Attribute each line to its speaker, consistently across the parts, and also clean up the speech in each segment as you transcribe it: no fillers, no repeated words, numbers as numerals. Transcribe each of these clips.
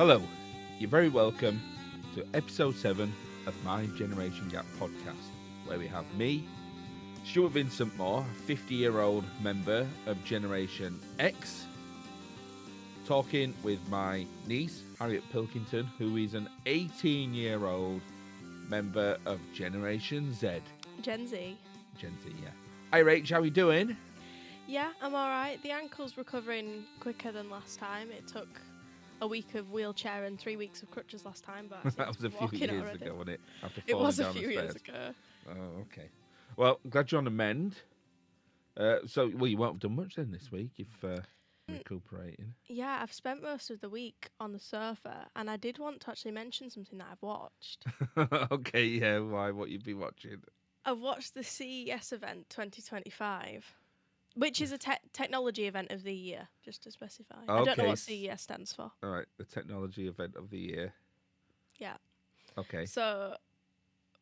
Speaker 1: Hello, you're very welcome to episode 7 of my Generation Gap podcast, where we have me, Stuart Vincent Moore, 50-year-old member of Generation X, talking with my niece, Harriet Pilkington, who is an 18-year-old member of Generation Z.
Speaker 2: Gen Z.
Speaker 1: Gen Z, yeah. Hi, Rach, how are we doing?
Speaker 2: Yeah, I'm alright. The ankle's recovering quicker than last time. It took a week of wheelchair and 3 weeks of crutches last time, but I
Speaker 1: That was a few years
Speaker 2: already.
Speaker 1: ago, wasn't it? After
Speaker 2: It was
Speaker 1: falling
Speaker 2: a
Speaker 1: down
Speaker 2: few
Speaker 1: the
Speaker 2: years
Speaker 1: stairs.
Speaker 2: ago.
Speaker 1: Oh, okay. Well, glad you're on the mend. Well, you won't have done much then this week if recuperating.
Speaker 2: Yeah, I've spent most of the week on the sofa, and I did want to actually mention something that I've watched.
Speaker 1: Okay, yeah, why? What you've been watching?
Speaker 2: I've watched the CES event 2025, which is a technology event of the year, just to specify. I don't know
Speaker 1: Okay.
Speaker 2: what CES stands for.
Speaker 1: All right, the technology event of the year.
Speaker 2: Yeah.
Speaker 1: Okay.
Speaker 2: So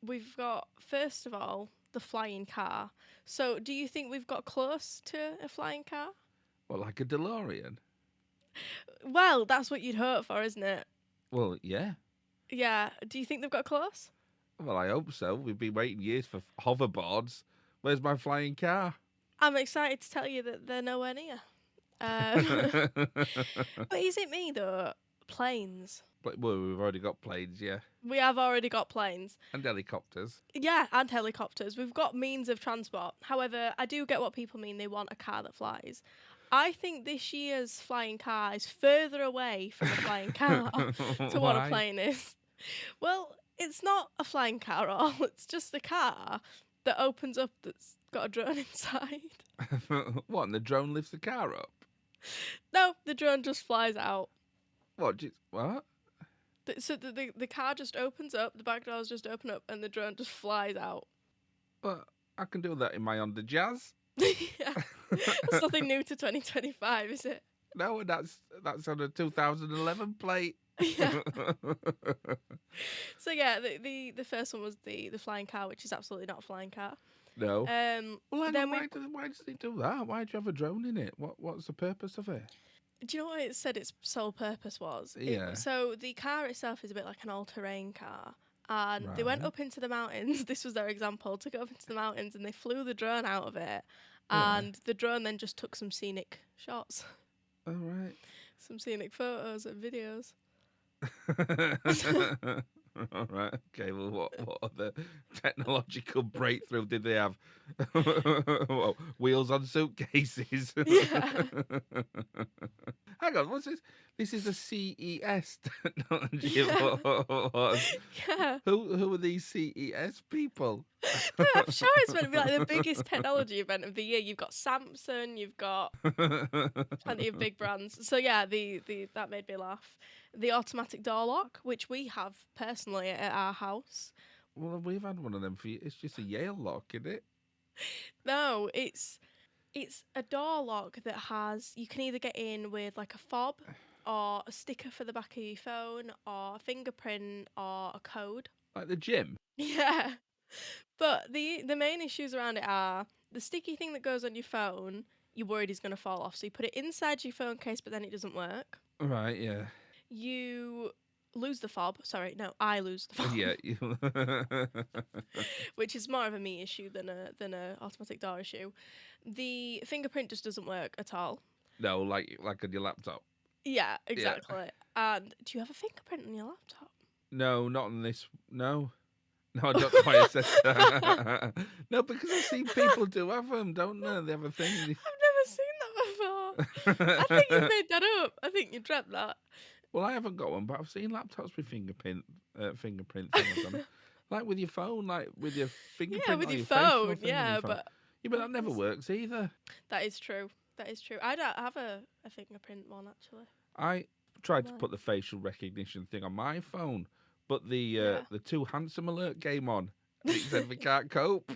Speaker 2: we've got, first of all, the flying car. So do you think we've got close to a flying car?
Speaker 1: Well, like a DeLorean?
Speaker 2: Well, that's what you'd hope for, isn't it?
Speaker 1: Well, yeah.
Speaker 2: Yeah. Do you think they've got close?
Speaker 1: Well, I hope so. We've been waiting years for hoverboards. Where's my flying car?
Speaker 2: I'm excited to tell you that they're nowhere near. But is it me, though? Planes.
Speaker 1: Well, we've already got planes, yeah.
Speaker 2: We have already got planes.
Speaker 1: And helicopters.
Speaker 2: Yeah, and helicopters. We've got means of transport. However, I do get what people mean. They want a car that flies. I think this year's flying car is further away from a flying car to what a plane is. Well, it's not a flying car at all. It's just a car that opens up that's got a drone inside.
Speaker 1: What, and the drone lifts the car up?
Speaker 2: No, the drone just flies out.
Speaker 1: What? What?
Speaker 2: So the car just opens up, the back doors just open up, and the drone just flies out.
Speaker 1: Well, I can do that in my Honda Jazz.
Speaker 2: Yeah. That's nothing new to 2025, is it?
Speaker 1: No, that's on a 2011 plate.
Speaker 2: Yeah. So yeah, the first one was the flying car, which is absolutely not a flying car.
Speaker 1: No. Well,
Speaker 2: then
Speaker 1: why does it do that? Why do you have a drone in it? What's the purpose of it?
Speaker 2: Do you know what it said its sole purpose was?
Speaker 1: Yeah.
Speaker 2: So the car itself is a bit like an all-terrain car. And they went up into the mountains. This was their example. To go up into the mountains, and they flew the drone out of it. And the drone then just took some scenic shots.
Speaker 1: All right.
Speaker 2: Some scenic photos and videos.
Speaker 1: All right. Okay. Well, what other technological breakthrough did they have? What, wheels on suitcases.
Speaker 2: Yeah.
Speaker 1: Hang on. What's this? This is a CES technology.
Speaker 2: Yeah. Yeah.
Speaker 1: Who are these CES people?
Speaker 2: No, I'm sure it's meant to be like the biggest technology event of the year. You've got Samsung, you've got plenty of big brands. So yeah, the that made me laugh. The automatic door lock, which we have personally at our house.
Speaker 1: Well, we've had one of them for you. It's just a Yale lock, isn't it?
Speaker 2: No, it's a door lock that has, you can either get in with like a fob or a sticker for the back of your phone or a fingerprint or a code.
Speaker 1: Like the gym.
Speaker 2: Yeah. But the main issues around it are the sticky thing that goes on your phone, you're worried is going to fall off. So you put it inside your phone case, but then it doesn't work.
Speaker 1: Right, yeah.
Speaker 2: You lose the fob. Sorry, no, I lose the fob.
Speaker 1: Yeah.
Speaker 2: Which is more of a me issue than a automatic door issue. The fingerprint just doesn't work at all.
Speaker 1: No, like on your laptop.
Speaker 2: Yeah, exactly. Yeah. And do you have a fingerprint on your laptop?
Speaker 1: No, not on this. No, I don't know why I said that. No, because I've seen people do have them, don't they? They have a thing.
Speaker 2: I've never seen that before. I think you made that up. I think you dreamt that.
Speaker 1: Well, I haven't got one, but I've seen laptops with fingerprint things on it. Like with your phone, like with your fingerprint.
Speaker 2: Yeah, with
Speaker 1: on
Speaker 2: your
Speaker 1: facial
Speaker 2: phone.
Speaker 1: thing on
Speaker 2: Yeah,
Speaker 1: your phone. But that never works either.
Speaker 2: That is true. I don't have a fingerprint one actually.
Speaker 1: I tried to put the facial recognition thing on my phone, but the Too Handsome alert came on. It said we can't cope.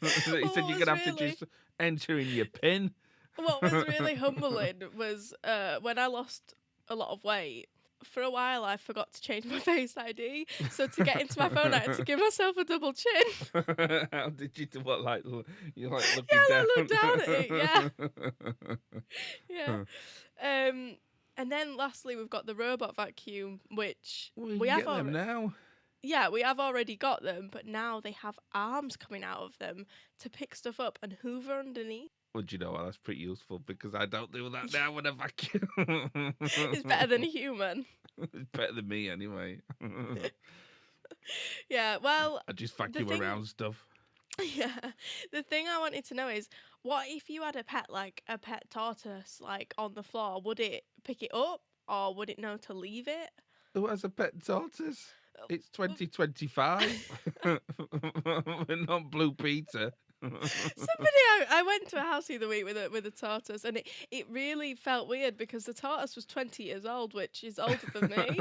Speaker 1: It said you're gonna have to just enter in your PIN.
Speaker 2: What was really humbling was when I lost a lot of weight. For a while, I forgot to change my Face ID. So to get into my phone, I had to give myself a double chin.
Speaker 1: How did you do what? Like you like looking
Speaker 2: Yeah,
Speaker 1: down?
Speaker 2: I looked down at it. Yeah, yeah. And then lastly, we've got the robot vacuum, which
Speaker 1: Well, you
Speaker 2: we
Speaker 1: can
Speaker 2: have
Speaker 1: get them now.
Speaker 2: Yeah, we have already got them, but now they have arms coming out of them to pick stuff up and hoover underneath.
Speaker 1: Well, do you know what? That's pretty useful because I don't do that now when I vacuum.
Speaker 2: It's better than a human.
Speaker 1: It's better than me anyway.
Speaker 2: Yeah, well,
Speaker 1: I just vacuum around stuff.
Speaker 2: yeah. The thing I wanted to know is, what if you had a pet, like a pet tortoise, like on the floor? Would it pick it up, or would it know to leave it?
Speaker 1: Who has a pet tortoise? It's 2025. We're not Blue Peter.
Speaker 2: I went to a house the other week with a tortoise, and it really felt weird because the tortoise was 20 years old, which is older than me.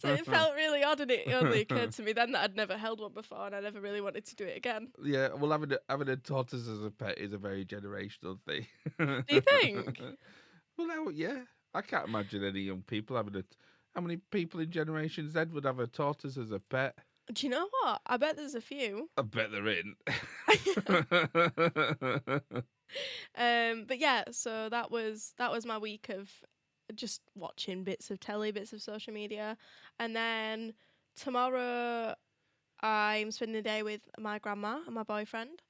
Speaker 2: So it felt really odd, and it only occurred to me then that I'd never held one before, and I never really wanted to do it again.
Speaker 1: Yeah, well, having a tortoise as a pet is a very generational thing.
Speaker 2: Do you think?
Speaker 1: Well, yeah. I can't imagine any young people having a... How many people in Generation Z would have a tortoise as a pet?
Speaker 2: Do you know what? I bet there's a few.
Speaker 1: I bet they're in.
Speaker 2: But yeah, so that was my week of just watching bits of telly, bits of social media, and then tomorrow I'm spending the day with my grandma and my boyfriend.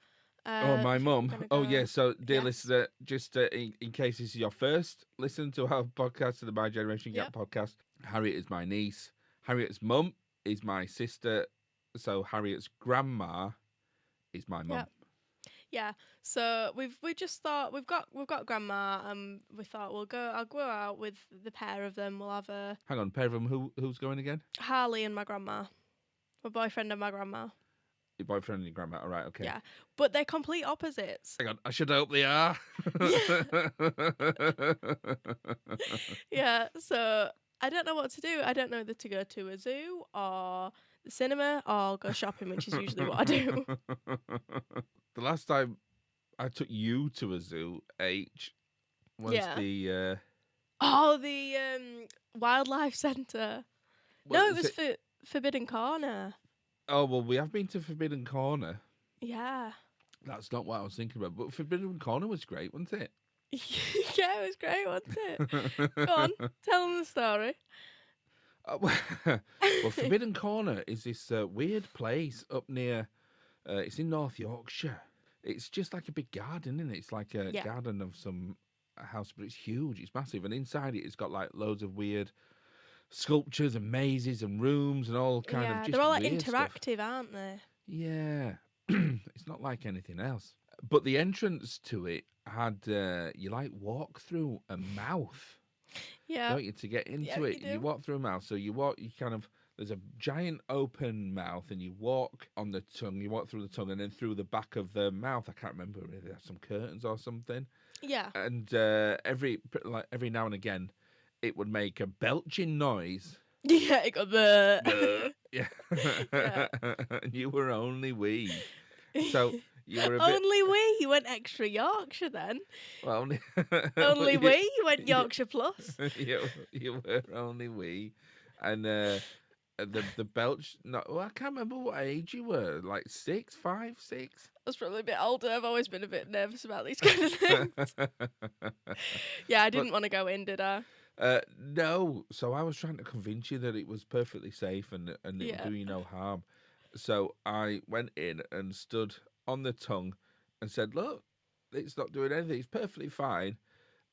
Speaker 1: My mum. Oh, yeah. So, dear
Speaker 2: Yes.
Speaker 1: listener, just in case this is your first listen to our podcast, to the My Generation Gap podcast, Harriet is my niece. Harriet's mum is my sister. So, Harriet's grandma is my mum.
Speaker 2: Yep. Yeah. So we just thought we've got grandma, and we thought I'll go out with the pair of them. We'll have a
Speaker 1: Hang on, pair of them. Who's going again?
Speaker 2: Harley and my grandma, my boyfriend and my grandma.
Speaker 1: Your boyfriend and your grandma. All right, okay.
Speaker 2: Yeah, but they're complete opposites.
Speaker 1: Hang on, I should hope they are.
Speaker 2: Yeah, so I don't know what to do. I don't know whether to go to a zoo or the cinema or go shopping, which is usually what I do.
Speaker 1: The last time I took you to a zoo, H, was the...
Speaker 2: the wildlife centre.
Speaker 1: Well,
Speaker 2: No, it was for Forbidden Corner.
Speaker 1: Oh, well, we have been to Forbidden Corner.
Speaker 2: Yeah.
Speaker 1: That's not what I was thinking about. But Forbidden Corner was great, wasn't it?
Speaker 2: Yeah, it was great, wasn't it? Go on, tell them the story.
Speaker 1: Well, Forbidden Corner is this weird place up near... it's in North Yorkshire. It's just like a big garden, isn't it? It's like a garden of some house, but it's huge. It's massive. And inside it, it's got like loads of weird sculptures and mazes and rooms and all kind of just
Speaker 2: they're all like
Speaker 1: weird
Speaker 2: interactive,
Speaker 1: stuff.
Speaker 2: aren't they?
Speaker 1: Yeah. It's not like anything else. But the entrance to it had, you like walk through a mouth.
Speaker 2: Yeah.
Speaker 1: Don't you, to get into it? You walk through a mouth. So you kind of, there's a giant open mouth and you walk on the tongue, you walk through the tongue and then through the back of the mouth. I can't remember, really. There's some curtains or something.
Speaker 2: Yeah.
Speaker 1: And every now and again, it would make a belching noise.
Speaker 2: Yeah, it got the...
Speaker 1: Yeah.
Speaker 2: Yeah.
Speaker 1: You were only wee. So you were a bit...
Speaker 2: Only wee? You went extra Yorkshire then?
Speaker 1: Well,
Speaker 2: Only wee? You went Yorkshire plus?
Speaker 1: You were only wee. And the belch... No, well, I can't remember what age you were. Like 6, 5, 6?
Speaker 2: I was probably a bit older. I've always been a bit nervous about these kind of things. Yeah, I didn't want to go in, did I?
Speaker 1: No. So I was trying to convince you that it was perfectly safe and it would do you no harm. So I went in and stood on the tongue and said, look, it's not doing anything. It's perfectly fine.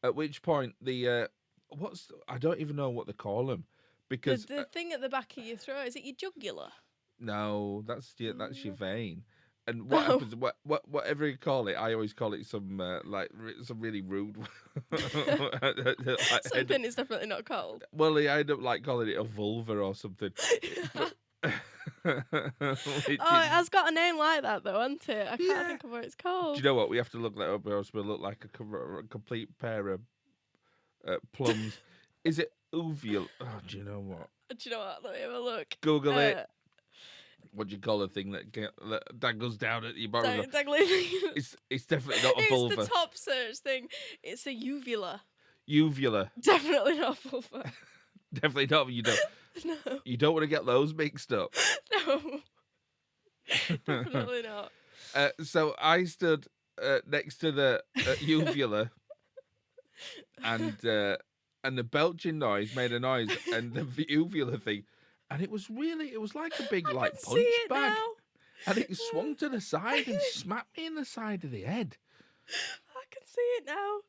Speaker 1: At which point I don't even know what they call them. Because
Speaker 2: the thing at the back of your throat, is it your jugular?
Speaker 1: No, that's your vein. And what happens? Whatever you call it, I always call it some some really rude.
Speaker 2: Something is definitely not called.
Speaker 1: Well, I end up like calling it a vulva or something.
Speaker 2: It has got a name like that though, hasn't it? I can't think of what it's called.
Speaker 1: Do you know what? We have to look that up, or else we'll look like a complete pair of plums. Is it uvual? Oh, do you know what?
Speaker 2: Do you know what? Let me have a look.
Speaker 1: Google it. What do you call a thing that dangles down at your bottom? It's definitely not a vulva.
Speaker 2: It's the top search thing. It's a uvula.
Speaker 1: Uvula.
Speaker 2: Definitely not a vulva.
Speaker 1: Definitely not. You don't.
Speaker 2: No.
Speaker 1: You don't want to get those mixed up.
Speaker 2: No. Definitely not.
Speaker 1: So I stood next to the uvula, and and the belching noise made a noise, and the uvula thing, and it was like a big
Speaker 2: I
Speaker 1: like
Speaker 2: can
Speaker 1: punch
Speaker 2: see it
Speaker 1: bag,
Speaker 2: now.
Speaker 1: and it swung to the side and smacked me in the side of the head.
Speaker 2: I can see it now.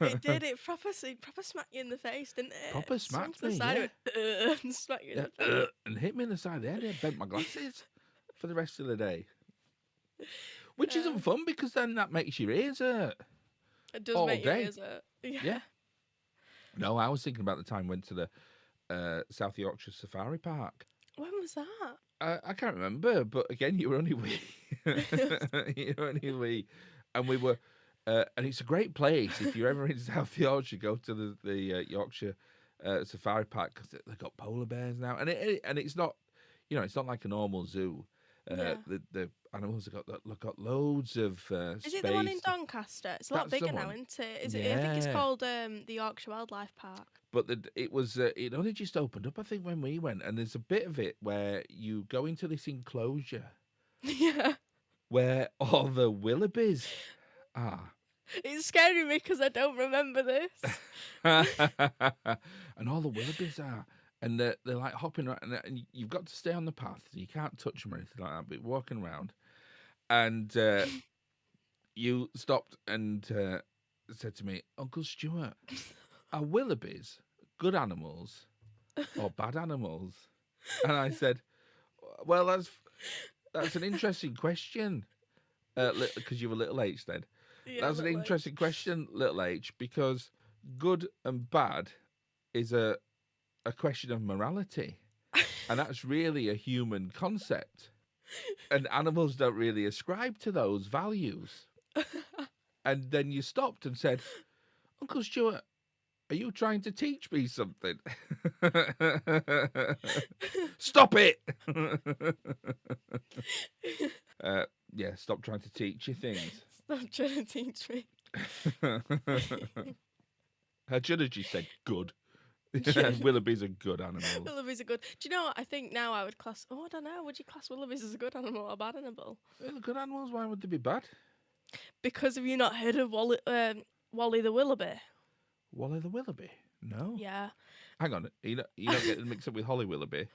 Speaker 2: It did. It proper smacked you in the face, didn't it?
Speaker 1: Proper
Speaker 2: Swung
Speaker 1: smacked
Speaker 2: to the
Speaker 1: me,
Speaker 2: side
Speaker 1: yeah.
Speaker 2: of it, and smacked you in the face.
Speaker 1: And hit me in the side of the head. I bent my glasses for the rest of the day, which isn't fun because then that makes your ears hurt.
Speaker 2: It does
Speaker 1: all
Speaker 2: make your
Speaker 1: day.
Speaker 2: ears hurt.
Speaker 1: Yeah. No, I was thinking about the time I went to the South Yorkshire Safari Park.
Speaker 2: When was that?
Speaker 1: I can't remember, but again, you were only wee. You were only wee. And we were, and it's a great place. If you're ever in South Yorkshire, go to the Yorkshire Safari Park because they've got polar bears now. And it's not, it's not like a normal zoo. The animals have got loads of space.
Speaker 2: Is it the one in Doncaster? It's a lot
Speaker 1: That's the
Speaker 2: bigger now,
Speaker 1: one.
Speaker 2: isn't it? Is it? I think it's called the Yorkshire Wildlife Park.
Speaker 1: But it only just opened up, I think, when we went. And there's a bit of it where you go into this enclosure
Speaker 2: Yeah.
Speaker 1: where all the willoughbys are.
Speaker 2: It's scaring me because I don't remember this.
Speaker 1: And all the willoughbys are. And they're like hopping around. And you've got to stay on the path. So you can't touch them or anything like that. But walking around. And you stopped and said to me, Uncle Stuart, are willoughbys good animals or bad animals? And I said, well, that's an interesting question. Because you were little H then.
Speaker 2: Yeah,
Speaker 1: That's an
Speaker 2: little
Speaker 1: interesting question, little H, because good and bad is a question of morality. And that's really a human concept. And animals don't really ascribe to those values. And then you stopped and said, Uncle Stuart, are you trying to teach me something? Stop it! Yeah, stop trying to teach you things.
Speaker 2: Stop trying to teach me.
Speaker 1: I should have just said good. Willoughbys are good animals.
Speaker 2: Willoughbys are good. Do you know what? I think now I would class... Oh, I don't know. Would you class willoughbys as a good animal or a bad animal?
Speaker 1: Well, they're good animals. Why would they be bad?
Speaker 2: Because have you not heard of Wally the Willoughby?
Speaker 1: Wally the Willoughby? No.
Speaker 2: Yeah.
Speaker 1: Hang on. You not getting mixed up with Holly Willoughby?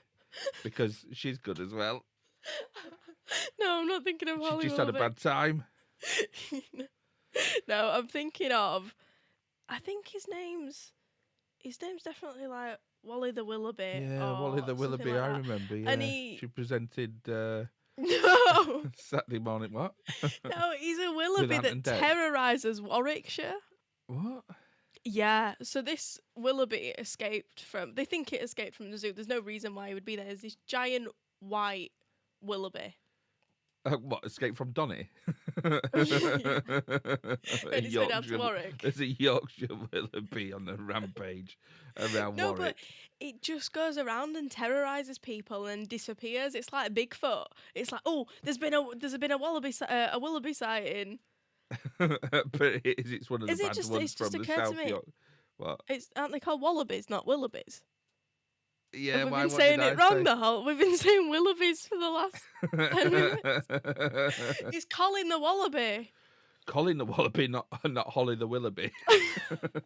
Speaker 1: Because she's good as well.
Speaker 2: No, I'm not thinking of Holly
Speaker 1: She just
Speaker 2: Willoughby.
Speaker 1: had a bad time.
Speaker 2: No, I'm thinking of... I think his name's definitely like Wally the Willoughby.
Speaker 1: Yeah, Wally the Willoughby,
Speaker 2: like
Speaker 1: I
Speaker 2: that.
Speaker 1: remember. Yeah.
Speaker 2: And he...
Speaker 1: She presented
Speaker 2: No!
Speaker 1: Saturday morning, what?
Speaker 2: No, he's a Willoughby
Speaker 1: Ant
Speaker 2: that
Speaker 1: and Dec.
Speaker 2: terrorises Warwickshire.
Speaker 1: What?
Speaker 2: Yeah, so this Willoughby escaped from... They think it escaped from the zoo. There's no reason why he would be there. There's this giant white Willoughby.
Speaker 1: What, escape from Donny?
Speaker 2: And he's going down to Warwick.
Speaker 1: There's a Yorkshire Willoughby on the rampage around
Speaker 2: No,
Speaker 1: Warwick.
Speaker 2: but it just goes around and terrorises people and disappears. It's like Bigfoot. It's like, oh, there's been a Willoughby sighting.
Speaker 1: But it's one of the
Speaker 2: Is it
Speaker 1: bad
Speaker 2: just-
Speaker 1: ones
Speaker 2: it's just
Speaker 1: from the
Speaker 2: occurred to
Speaker 1: South
Speaker 2: me.
Speaker 1: York. What?
Speaker 2: Aren't they called wallabies, not willoughbys?
Speaker 1: Yeah,
Speaker 2: Have we
Speaker 1: why?
Speaker 2: been
Speaker 1: What
Speaker 2: saying
Speaker 1: did
Speaker 2: it
Speaker 1: I
Speaker 2: wrong
Speaker 1: say?
Speaker 2: the whole? We've been saying willoughbys for the last 10 minutes. It's Colin the Wallaby.
Speaker 1: Colin the Wallaby, not Holly the Willoughby.
Speaker 2: That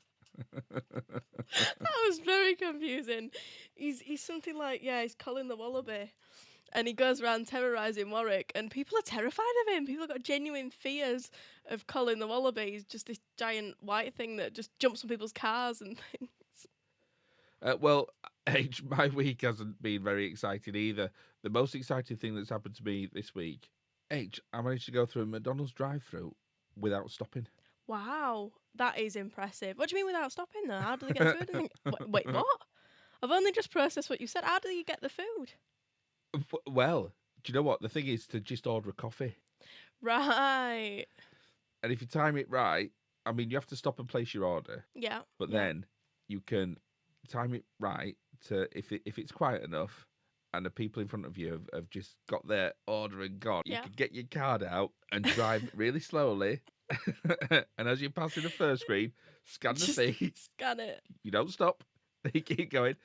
Speaker 2: was very confusing. He's something like, he's Colin the Wallaby. And he goes around terrorising Warwick, and people are terrified of him. People have got genuine fears of Colin the Wallaby. He's just this giant white thing that just jumps on people's cars and things.
Speaker 1: Well, H, my week hasn't been very exciting either. The most exciting thing that's happened to me this week, H, I managed to go through a McDonald's drive-through without stopping.
Speaker 2: Wow, that is impressive. What do you mean without stopping though? How do they get food? Wait, what? I've only just processed what you said. How do you get the food?
Speaker 1: Well, do you know what? The thing is to just order a coffee.
Speaker 2: Right.
Speaker 1: And if you time it right, I mean, you have to stop and place your order.
Speaker 2: Yeah.
Speaker 1: But
Speaker 2: yeah.
Speaker 1: then you can time it right to if it's quiet enough and the people in front of you have just got their order and gone, you can get your card out and drive really slowly. And as you're passing the first screen, scan the thing.
Speaker 2: Scan it.
Speaker 1: You don't stop. You keep going.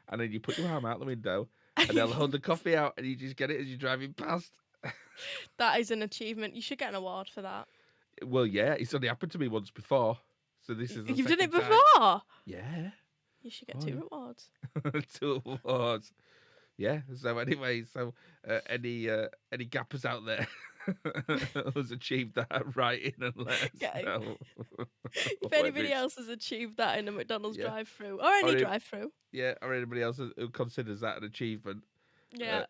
Speaker 1: And then you put your arm out the window and they'll hold the coffee out and you just get it as you're driving past.
Speaker 2: That is an achievement. You should get an award for that.
Speaker 1: Well, yeah, it's only happened to me once before. So this is the
Speaker 2: You've done it
Speaker 1: second time.
Speaker 2: before.
Speaker 1: Yeah.
Speaker 2: You should get 2 rewards.
Speaker 1: 2 awards. Yeah. So anyway, any gappers out there who's achieved that, write in and let us
Speaker 2: Okay.
Speaker 1: know.
Speaker 2: If
Speaker 1: whether
Speaker 2: anybody
Speaker 1: it's-
Speaker 2: else has achieved that in a McDonald's
Speaker 1: Yeah.
Speaker 2: drive-through or any
Speaker 1: Or if-
Speaker 2: drive-through,
Speaker 1: Yeah, or anybody else who considers that an achievement,
Speaker 2: yeah,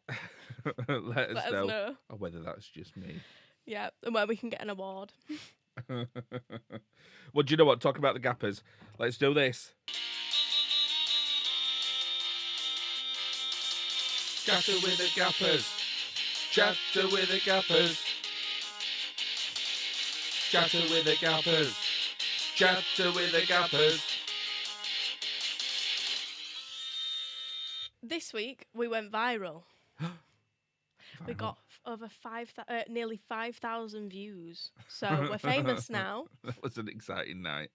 Speaker 1: let us
Speaker 2: let us
Speaker 1: know.
Speaker 2: know.
Speaker 1: Or whether that's just me.
Speaker 2: Yeah, and where we can get an award.
Speaker 1: Well, do you know what? Talking about the gappers, let's do this. Chatter with the gappers. Chatter with the gappers. Chatter with the gappers. Chatter with the gappers.
Speaker 2: This week we went viral. We got over nearly 5,000 views. So we're famous now.
Speaker 1: That was an exciting night.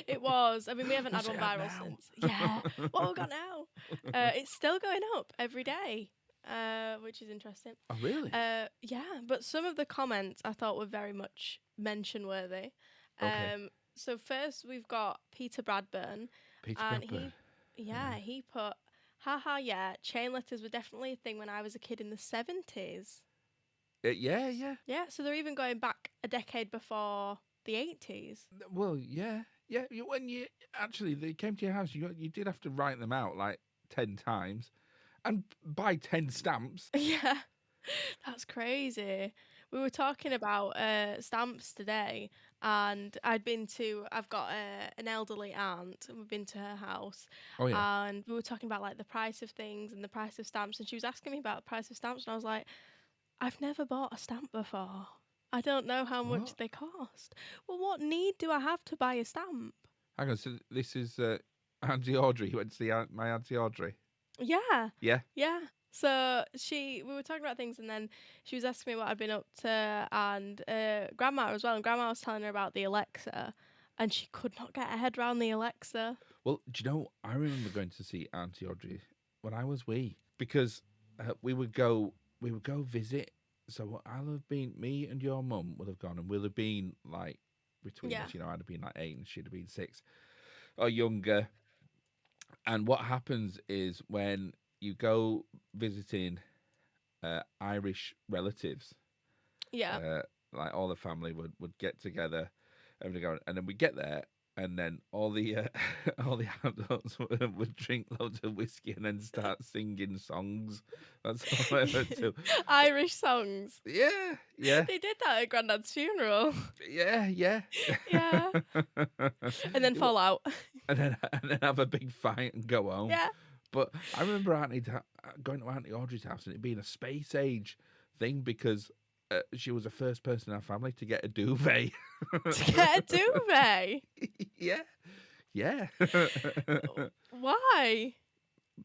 Speaker 2: It was. I mean, we haven't had
Speaker 1: What's
Speaker 2: one
Speaker 1: it at
Speaker 2: viral
Speaker 1: now?
Speaker 2: since. Yeah. What have we got now? It's still going up every day, which is interesting.
Speaker 1: Oh, really?
Speaker 2: Yeah, but some of the comments I thought were very much mention worthy.
Speaker 1: Okay.
Speaker 2: So first we've got Peter Bradburn.
Speaker 1: Peter
Speaker 2: And
Speaker 1: Pepper.
Speaker 2: he put, haha, yeah, chain letters were definitely a thing when I was a kid in the 70s.
Speaker 1: Yeah.
Speaker 2: Yeah, so they're even going back a decade before the 80s.
Speaker 1: Well, yeah. When they came to your house, you did have to write them out like 10 times, and buy 10 stamps.
Speaker 2: Yeah, that's crazy. We were talking about stamps today, and I've got an elderly aunt, and we've been to her house.
Speaker 1: Oh yeah.
Speaker 2: And we were talking about like the price of things and the price of stamps, and she was asking me about the price of stamps, and I was like, I've never bought a stamp before. I don't know how much
Speaker 1: What?
Speaker 2: they cost. Well, what need do I have to buy a stamp?
Speaker 1: Hang on. So this is Auntie Audrey. You went to see my Auntie Audrey.
Speaker 2: Yeah.
Speaker 1: Yeah.
Speaker 2: Yeah. So we were talking about things, and then she was asking me what I'd been up to, and Grandma as well. And Grandma was telling her about the Alexa, and she could not get her head around the Alexa.
Speaker 1: Well, do you know? I remember going to see Auntie Audrey when I was wee, because we would go visit. So I'll have been, me and your mum would have gone, and we'll have been like between us. I'd have been like 8 and she'd have been 6 or younger. And what happens is when you go visiting Irish relatives,
Speaker 2: Yeah.
Speaker 1: like all the family would get together and then we get there, and then all the adults would drink loads of whiskey and then start singing songs. That's all I heard too.
Speaker 2: Irish songs.
Speaker 1: Yeah.
Speaker 2: They did that at Grandad's funeral.
Speaker 1: Yeah.
Speaker 2: Yeah. And then fall out.
Speaker 1: and then have a big fight and go home.
Speaker 2: Yeah.
Speaker 1: But I remember going to Auntie Audrey's house and it being a space age thing, because she was the first person in our family to get a duvet.
Speaker 2: To get a duvet?
Speaker 1: Yeah.
Speaker 2: Why?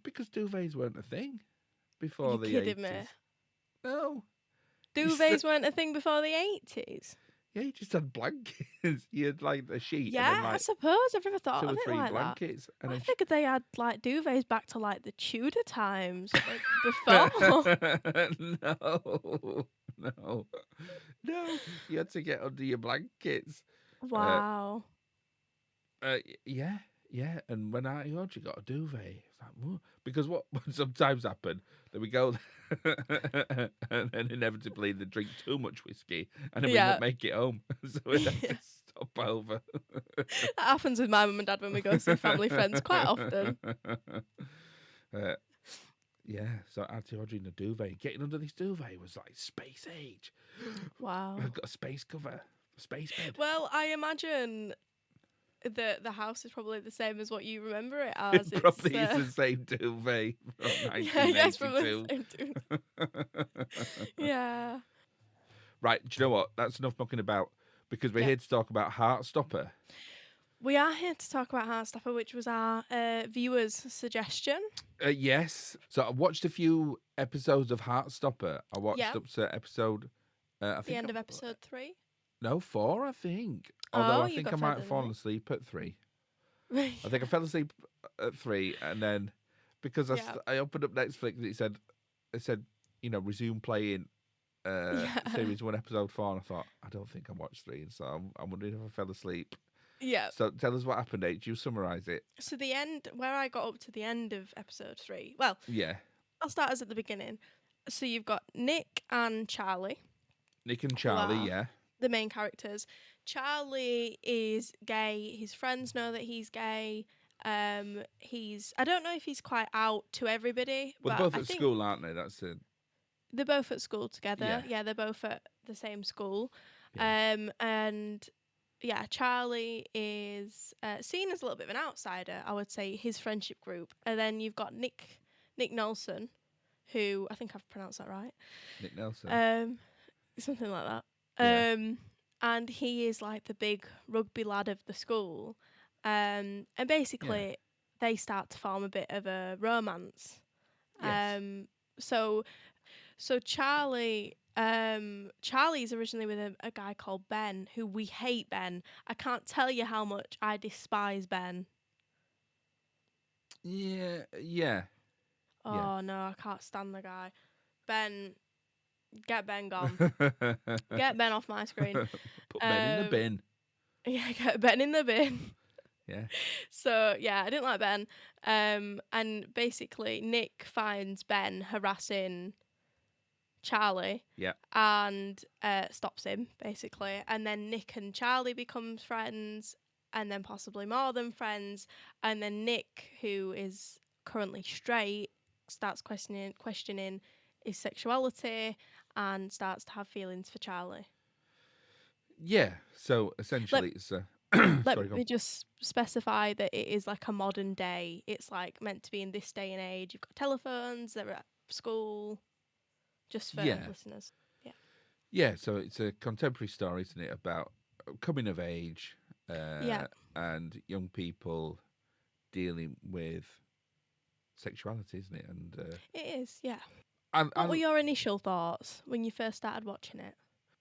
Speaker 1: Because duvets weren't a thing before
Speaker 2: You
Speaker 1: the
Speaker 2: kidding
Speaker 1: 80s.
Speaker 2: me?
Speaker 1: No.
Speaker 2: Duvets weren't a thing before the 80s?
Speaker 1: Yeah, you just had blankets. You had like a sheet.
Speaker 2: Yeah,
Speaker 1: and then,
Speaker 2: I
Speaker 1: like,
Speaker 2: suppose. I've never thought
Speaker 1: 2
Speaker 2: of
Speaker 1: or
Speaker 2: it
Speaker 1: 3
Speaker 2: like that.
Speaker 1: blankets. And
Speaker 2: I
Speaker 1: then
Speaker 2: figured they had like duvets back to like the Tudor times, like before.
Speaker 1: No. You had to get under your blankets.
Speaker 2: Wow.
Speaker 1: Yeah. And when Auntie Audrey got a duvet, it's like, whoa. Because what sometimes happened, that we go there, and then inevitably they drink too much whiskey, and then we
Speaker 2: Yeah.
Speaker 1: won't make it home, so we have to stop over.
Speaker 2: That happens with my mum and dad when we go see family friends quite often.
Speaker 1: Yeah, so Auntie Audrey in a duvet, getting under this duvet was like space age.
Speaker 2: Wow.
Speaker 1: I've got a space cover, a space bed.
Speaker 2: Well, I imagine the house is probably the same as what you remember it as.
Speaker 1: It probably is the same duvet from 1982.
Speaker 2: Yeah, it's probably the same duvet. Yeah.
Speaker 1: Right, do you know what? That's enough mucking about, because we're here to talk about Heartstopper.
Speaker 2: We are here to talk about Heartstopper, which was our viewers' suggestion.
Speaker 1: Yes. So I watched a few episodes of Heartstopper. I watched up to episode... I think
Speaker 2: the end of episode 3?
Speaker 1: No, 4, I think. Although I
Speaker 2: you
Speaker 1: think
Speaker 2: got
Speaker 1: I might
Speaker 2: further
Speaker 1: have
Speaker 2: than
Speaker 1: fallen
Speaker 2: me.
Speaker 1: asleep at 3. I think I fell asleep at 3, and then because I opened up Netflix, it said, resume playing series 1, episode 4, and I thought, I don't think I watched 3, and so I'm wondering if I fell asleep
Speaker 2: Yeah.
Speaker 1: So tell us what happened, H. You summarise it.
Speaker 2: So the end, where I got up to the end of episode 3. Well,
Speaker 1: Yeah.
Speaker 2: I'll start us at the beginning. So you've got Nick and Charlie,
Speaker 1: Nick and
Speaker 2: who
Speaker 1: Charlie,
Speaker 2: are
Speaker 1: yeah.
Speaker 2: the main characters. Charlie is gay. His friends know that he's gay. I don't know if he's quite out to everybody,
Speaker 1: Well,
Speaker 2: but
Speaker 1: they're both
Speaker 2: I
Speaker 1: at
Speaker 2: think
Speaker 1: school, aren't they? That's it.
Speaker 2: they're both at school together.
Speaker 1: Yeah.
Speaker 2: Yeah, they're both at the same school.
Speaker 1: Yeah.
Speaker 2: And yeah, Charlie is seen as a little bit of an outsider, I would say, his friendship group. And then you've got Nick Nelson, who I think I've pronounced that right.
Speaker 1: Nick Nelson.
Speaker 2: Something like that.
Speaker 1: Yeah.
Speaker 2: And he is like the big rugby lad of the school. And basically they start to form a bit of a romance.
Speaker 1: Yes.
Speaker 2: So Charlie's originally with a guy called Ben, who we hate Ben. I can't tell you how much I despise Ben.
Speaker 1: Yeah. Yeah.
Speaker 2: Oh no, I can't stand the guy. Ben, get Ben gone. Get Ben off my screen.
Speaker 1: Put Ben in the bin.
Speaker 2: Yeah, get Ben in the bin.
Speaker 1: Yeah.
Speaker 2: So yeah, I didn't like Ben. And basically Nick finds Ben harassing Charlie.
Speaker 1: Yeah.
Speaker 2: And stops him, basically. And then Nick and Charlie become friends, and then possibly more than friends. And then Nick, who is currently straight, starts questioning his sexuality and starts to have feelings for Charlie.
Speaker 1: Yeah. So essentially, it's
Speaker 2: Let me just specify that it is like a modern day. It's like meant to be in this day and age. You've got telephones, they're at school. Just for listeners. Yeah.
Speaker 1: Yeah, so it's a contemporary story, isn't it, about coming of age and young people dealing with sexuality, isn't it? And
Speaker 2: it is, yeah.
Speaker 1: What
Speaker 2: were your initial thoughts when you first started watching it?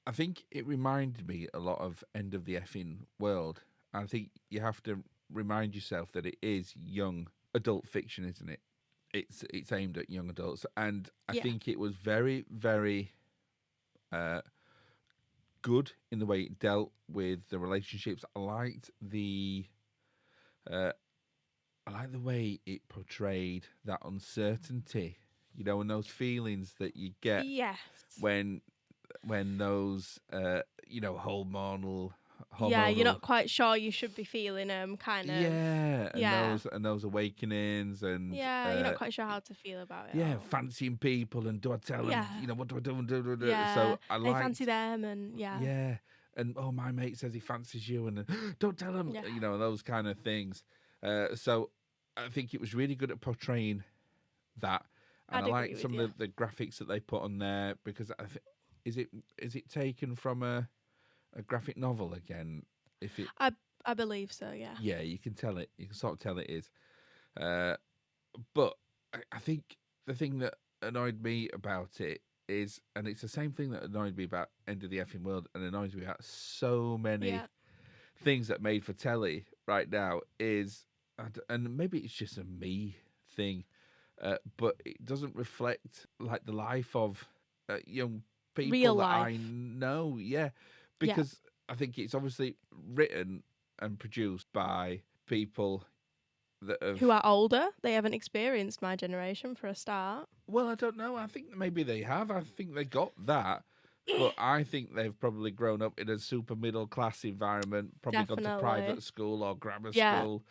Speaker 1: I think it reminded me a lot of End of the Effing World. I think you have to remind yourself that it is young adult fiction, isn't it? It's aimed at young adults, and I think it was very, very good in the way it dealt with the relationships. I liked the way it portrayed that uncertainty, and those feelings that you get when those hormonal.
Speaker 2: Yeah, you're not quite sure you should be feeling kind of.
Speaker 1: Yeah, and those awakenings and
Speaker 2: you're not quite sure how to feel about it.
Speaker 1: Yeah, fancying people and do I tell them? What do I do?
Speaker 2: Yeah,
Speaker 1: so I
Speaker 2: fancy them and
Speaker 1: yeah, and my mate says he fancies you and don't tell him. Those kind of things. So I think it was really good at portraying that, and I like some of the graphics that they put on there because is it taken from a graphic novel again?
Speaker 2: I believe so, yeah.
Speaker 1: Yeah, you can tell it. You can sort of tell it is. But I think the thing that annoyed me about it is, and it's the same thing that annoyed me about End of the Effing World and annoys me about so many things that made for telly right now is, and maybe it's just a me thing, but it doesn't reflect like the life of young people
Speaker 2: real
Speaker 1: that
Speaker 2: life.
Speaker 1: I know. Yeah. Because I think it's obviously written and produced by people who
Speaker 2: are older. They haven't experienced my generation for a start.
Speaker 1: Well, I don't know. I think maybe they have. I think they got that. But I think they've probably grown up in a super middle class environment, probably gone to private school or grammar school.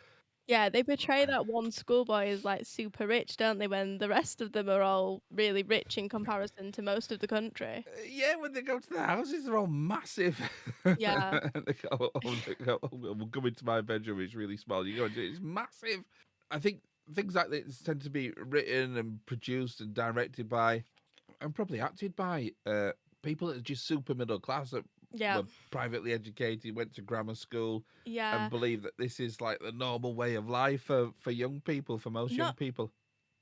Speaker 2: Yeah, they portray that one schoolboy as like super rich, don't they? When the rest of them are all really rich in comparison to most of the country.
Speaker 1: Yeah, when they go to the houses, they're all massive.
Speaker 2: Yeah.
Speaker 1: They go, we'll come into my bedroom, it's really small. You go into it, it's massive. I think things like this tend to be written and produced and directed by, and probably acted by, people that are just super middle class that were privately educated, went to grammar school, and believe that this is like the normal way of life for young people, for most young people.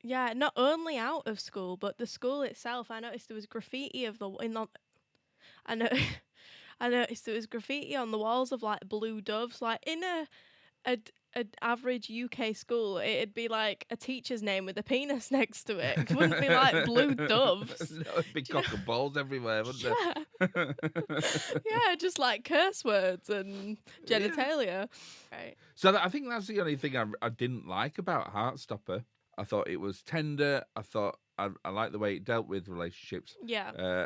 Speaker 2: Yeah, not only out of school, but the school itself. I noticed there was graffiti I noticed there was graffiti on the walls of like blue doves, like in a an average UK school, it'd be like a teacher's name with a penis next to it. It wouldn't be like Blue Doves.
Speaker 1: No, it'd be
Speaker 2: Do you know-
Speaker 1: cock and balls everywhere, wouldn't
Speaker 2: Yeah,
Speaker 1: it?
Speaker 2: yeah, just like curse words and
Speaker 1: Yeah.
Speaker 2: genitalia. Right.
Speaker 1: So I think that's the only thing I didn't like about Heartstopper. I thought it was tender. I thought I liked the way it dealt with relationships.
Speaker 2: Yeah.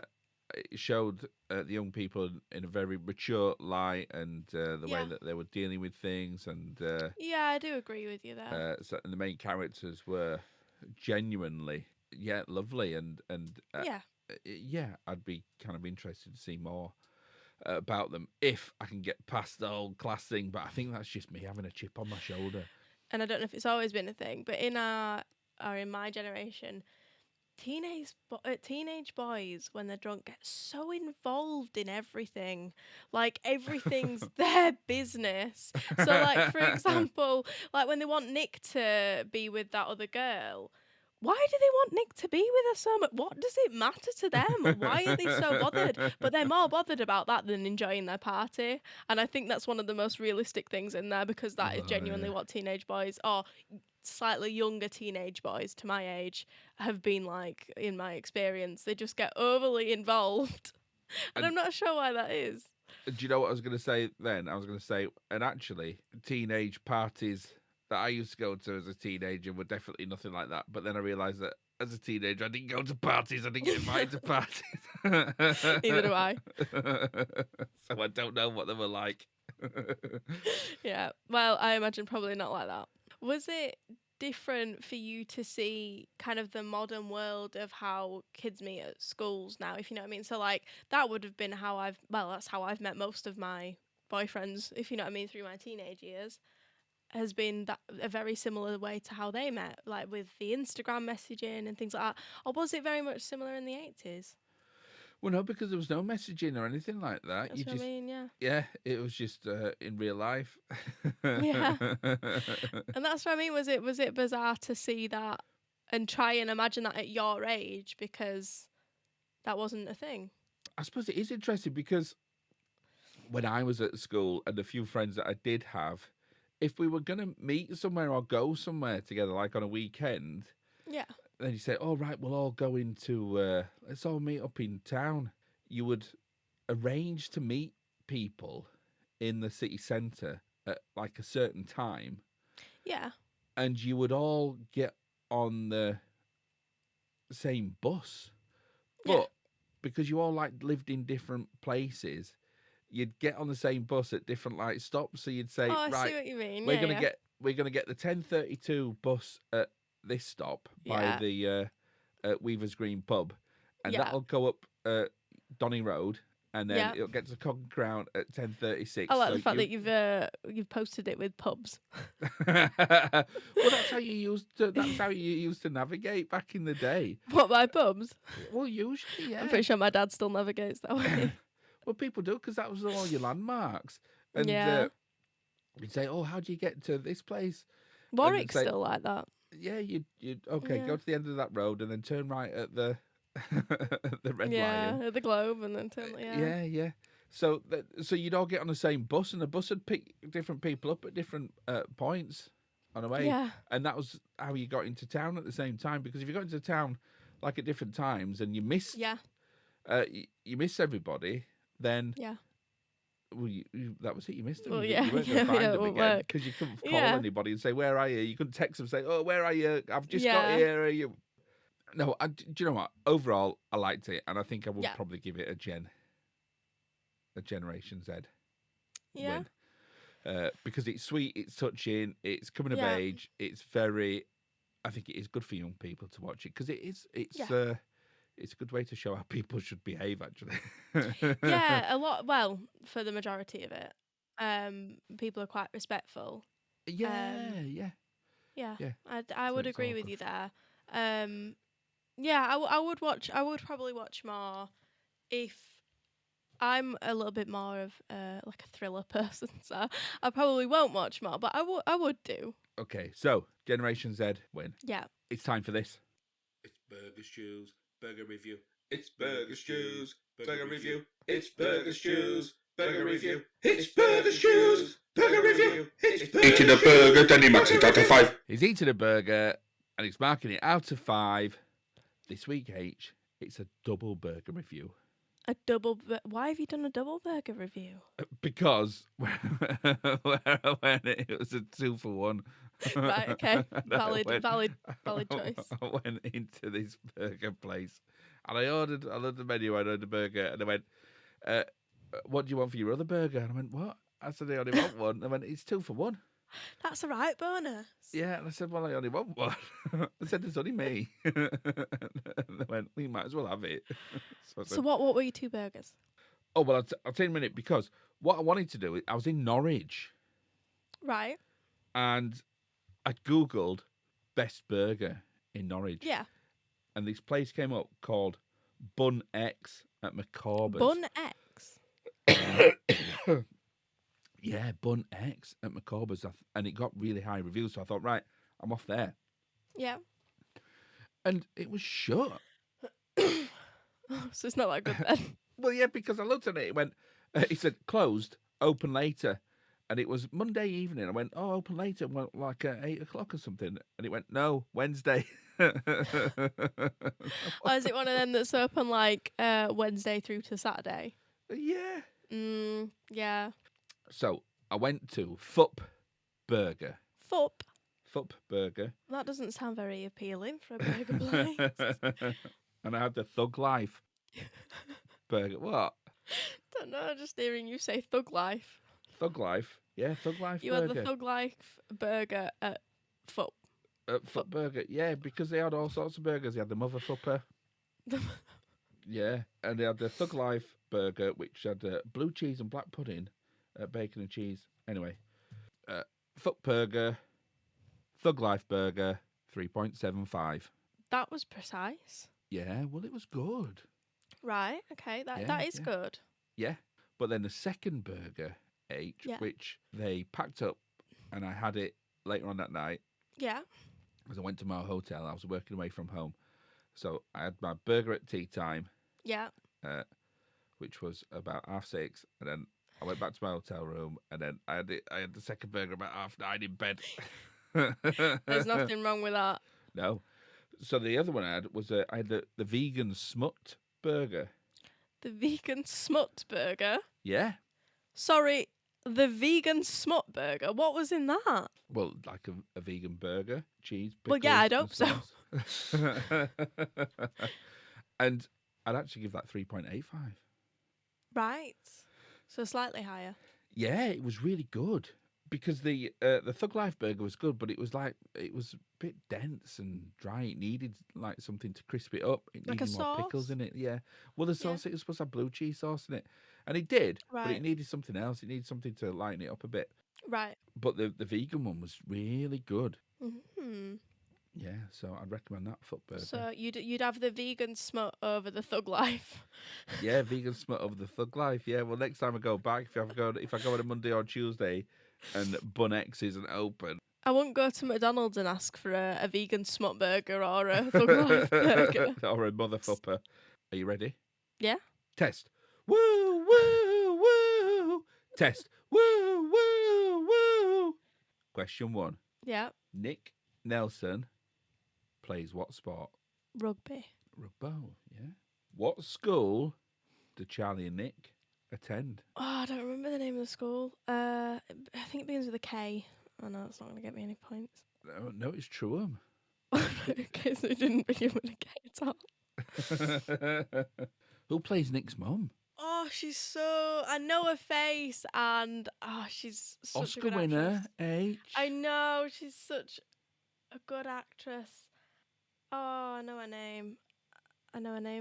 Speaker 1: It showed the young people in a very mature light, and the way
Speaker 2: Yeah.
Speaker 1: that they were dealing with things, and
Speaker 2: Yeah, I do agree with you there.
Speaker 1: and the main characters were genuinely, lovely, and
Speaker 2: Yeah.
Speaker 1: I'd be kind of interested to see more about them if I can get past the whole class thing. But I think that's just me having a chip on my shoulder.
Speaker 2: And I don't know if it's always been a thing, but in my generation, teenage boys, when they're drunk, get so involved in everything. Like everything's their business. So like, for example, like when they want Nick to be with that other girl, why do they want Nick to be with her so much? What does it matter to them? Why are they so bothered? But they're more bothered about that than enjoying their party. And I think that's one of the most realistic things in there, because that is genuinely what teenage boys, or slightly younger teenage boys to my age, have been like, in my experience. They just get overly involved. And I'm not sure why that is.
Speaker 1: Do you know what I was going to say then? I was going to say, and actually, teenage parties that I used to go to as a teenager were definitely nothing like that. But then I realised that as a teenager, I didn't go to parties. I didn't get invited to parties.
Speaker 2: Neither do I.
Speaker 1: So I don't know what they were like.
Speaker 2: Yeah. Well, I imagine probably not like that. Was it different for you to see kind of the modern world of how kids meet at schools now, if you know what I mean? So like that would have been that's how I've met most of my boyfriends, if you know what I mean, through my teenage years. Has been that a very similar way to how they met, like with the Instagram messaging and things like that? Or was it very much similar in the 80s?
Speaker 1: Well, no, because there was no messaging or anything like that.
Speaker 2: That's what I mean, yeah.
Speaker 1: Yeah, it was just in real life.
Speaker 2: Yeah. And that's what I mean. Was it bizarre to see that and try and imagine that at your age, because that wasn't a thing?
Speaker 1: I suppose it is interesting because when I was at school and the few friends that I did have, if we were going to meet somewhere or go somewhere together, like on a weekend,
Speaker 2: Yeah.
Speaker 1: then you say, "Oh, right, we'll all go into, let's all meet up in town." You would arrange to meet people in the city centre at like a certain time,
Speaker 2: Yeah.
Speaker 1: and you would all get on the same bus. But
Speaker 2: Yeah.
Speaker 1: because you all like lived in different places, you'd get on the same bus at different like stops. So you'd say,
Speaker 2: Oh, I
Speaker 1: right,
Speaker 2: see what you mean.
Speaker 1: we're
Speaker 2: Yeah,
Speaker 1: gonna
Speaker 2: yeah.
Speaker 1: get the 10:32 bus at this stop by
Speaker 2: Yeah.
Speaker 1: the Weaver's Green pub, and
Speaker 2: Yeah.
Speaker 1: that'll go up Donny Road, and then
Speaker 2: Yeah.
Speaker 1: it'll get to Coggan Crown at 10:36.
Speaker 2: I like the fact that you've posted it with pubs.
Speaker 1: Well, that's how you used to navigate back in the day.
Speaker 2: What, by pubs?
Speaker 1: Well, usually, yeah.
Speaker 2: I'm pretty sure my dad still navigates that way.
Speaker 1: Well, people do, because that was all your landmarks. And
Speaker 2: Yeah.
Speaker 1: you'd say, "Oh, how do you get to this place?"
Speaker 2: Warwick's
Speaker 1: say-
Speaker 2: still like that.
Speaker 1: Yeah, you'd okay,
Speaker 2: Yeah.
Speaker 1: go to the end of that road and then turn right at the the Red
Speaker 2: Yeah,
Speaker 1: Lion.
Speaker 2: at the Globe, and then yeah.
Speaker 1: Yeah. So you'd all get on the same bus, and the bus would pick different people up at different points on the way.
Speaker 2: Yeah.
Speaker 1: And that was how you got into town at the same time. Because if you got into town like at different times and you missed,
Speaker 2: Yeah.
Speaker 1: you miss everybody, then
Speaker 2: Yeah.
Speaker 1: well, that was it. You missed them.
Speaker 2: Well,
Speaker 1: You
Speaker 2: yeah,
Speaker 1: weren't
Speaker 2: yeah,
Speaker 1: going to find
Speaker 2: yeah, it
Speaker 1: them
Speaker 2: won't
Speaker 1: again
Speaker 2: work.
Speaker 1: because you couldn't call
Speaker 2: Yeah.
Speaker 1: anybody and say, "Where are you?" You couldn't text them, say, "Oh, where are you? I've just
Speaker 2: Yeah.
Speaker 1: got here." Are you? No, do you know what? Overall, I liked it, and I think I would
Speaker 2: Yeah.
Speaker 1: probably give it a Generation Z
Speaker 2: Yeah.
Speaker 1: win, because it's sweet, it's touching, it's coming of
Speaker 2: Yeah.
Speaker 1: age, it's very. I think it is good for young people to watch it because it's a good way to show how people should behave. Actually,
Speaker 2: Yeah, a lot. Well, for the majority of it, people are quite respectful.
Speaker 1: yeah.
Speaker 2: Yeah,
Speaker 1: Yeah.
Speaker 2: I
Speaker 1: So
Speaker 2: would
Speaker 1: it's
Speaker 2: agree
Speaker 1: all
Speaker 2: with
Speaker 1: good.
Speaker 2: you there. Yeah, I would watch. I would probably watch more if I'm a little bit more of like a thriller person. So I probably won't watch more, but I would do.
Speaker 1: Okay, so Generation Z win.
Speaker 2: Yeah.
Speaker 1: It's time for this. It's Burger Stews, Burger Review. It's Burger Stews, Burger Review. It's Burger Stews,
Speaker 3: Burger review. It's Burger Stews. Burger review. It's burger eating a burger, then he marks it out of 5.
Speaker 1: He's eating a burger and he's marking it out of 5. This week, H, it's a double burger review.
Speaker 2: Why have you done a double burger review?
Speaker 1: Because when it was a 2 for 1.
Speaker 2: Right, okay. Valid choice.
Speaker 1: I went into this burger place and I ordered the menu, I ordered a burger, and they went, what do you want for your other burger? And I went, what? I said, I only want one. They went, it's 2 for 1.
Speaker 2: That's a right bonus.
Speaker 1: Yeah, and I said, well, I only want one. They said, there's only me. And they went, well, you might as well have it. So I said,
Speaker 2: what were your 2 burgers?
Speaker 1: oh, well, I'll tell you in a minute, because what I wanted to do, I was in Norwich.
Speaker 2: Right.
Speaker 1: And I Googled best burger in Norwich.
Speaker 2: Yeah.
Speaker 1: And this place came up called Bun X at McCorber's.
Speaker 2: Bun X?
Speaker 1: Yeah, Bun X at McCorber's. And it got really high reviews. So I thought, right, I'm off there.
Speaker 2: Yeah.
Speaker 1: And it was shut.
Speaker 2: So it's not that good then.
Speaker 1: Well, yeah, because I looked at it. It went, it said closed, open later. And it was Monday evening. I went, oh, open later, well, like 8 o'clock or something. And it went, no, Wednesday.
Speaker 2: Or is it one of them that's open like Wednesday through to Saturday?
Speaker 1: Yeah.
Speaker 2: Yeah.
Speaker 1: So I went to Fup Burger.
Speaker 2: Fup?
Speaker 1: Fup Burger.
Speaker 2: That doesn't sound very appealing for a burger place.
Speaker 1: And I had the Thug Life Burger. What?
Speaker 2: Don't know, just hearing you say Thug Life.
Speaker 1: Thug Life. Yeah, Thug Life
Speaker 2: You
Speaker 1: Burger.
Speaker 2: had the Thug Life burger at Fup.
Speaker 1: Fup Burger. Yeah, because they had all sorts of burgers. They had the Mother Fupper. Yeah, and they had the Thug Life Burger, which had blue cheese and black pudding, bacon and cheese. Anyway, Fup Burger, Thug Life Burger, 3.75.
Speaker 2: That was precise.
Speaker 1: Yeah, well, it was good.
Speaker 2: Right, okay, that is good.
Speaker 1: Yeah, but then the second burger, which they packed up, and I had it later on that night.
Speaker 2: Yeah.
Speaker 1: Because I went to my hotel, I was working away from home. So I had my burger at tea time.
Speaker 2: Yeah.
Speaker 1: Which was about 6:30, and then I went back to my hotel room, and then I had the second burger about 9:30 in bed.
Speaker 2: There's nothing wrong with that.
Speaker 1: No. So the other one I had was I had the vegan smut burger.
Speaker 2: The vegan smut burger?
Speaker 1: Yeah.
Speaker 2: Sorry, the vegan smut burger? What was in that?
Speaker 1: Well, like a vegan burger, cheese,
Speaker 2: well, yeah, I'd hope so.
Speaker 1: And I'd actually give that 3.85.
Speaker 2: Right. So slightly higher.
Speaker 1: Yeah, it was really good. Because the Thug Life burger was good, but it was a bit dense and dry. It needed like something to crisp it up. It
Speaker 2: like
Speaker 1: needed
Speaker 2: a
Speaker 1: more
Speaker 2: sauce?
Speaker 1: pickles in it. Yeah. Well, the sauce, it was supposed to have blue cheese sauce in it, and it did.
Speaker 2: Right.
Speaker 1: But it needed something else. It needed something to lighten it up a bit.
Speaker 2: Right.
Speaker 1: But the vegan one was really good.
Speaker 2: Mm-hmm.
Speaker 1: Yeah, so I'd recommend that Fup burger.
Speaker 2: So you'd have the vegan smut over the Thug Life.
Speaker 1: Yeah, vegan smut over the Thug Life. Yeah. Well, next time I go back, if I go on a Monday or Tuesday, and Bun X isn't open,
Speaker 2: I won't go to McDonald's and ask for a vegan smut burger or a Thug Life burger.
Speaker 1: Or a Mother Fupper. Are you ready?
Speaker 2: Yeah.
Speaker 1: Test. Woo, woo, woo. Test. Woo, woo, woo. Question 1.
Speaker 2: Yeah.
Speaker 1: Nick Nelson plays what sport?
Speaker 2: Rugby.
Speaker 1: Rugby, yeah. What school do Charlie and Nick attend?
Speaker 2: Oh, I don't remember the name of the school. I think it begins with a K. I know it's not going to get me any points.
Speaker 1: No, it's Truham.
Speaker 2: Okay, so it didn't begin with a K at all.
Speaker 1: Who plays Nick's mum?
Speaker 2: Oh, she's so... I know her face, and she's such
Speaker 1: Oscar
Speaker 2: a good
Speaker 1: winner,
Speaker 2: actress.
Speaker 1: H.
Speaker 2: I know, she's such a good actress. Oh, I know her name.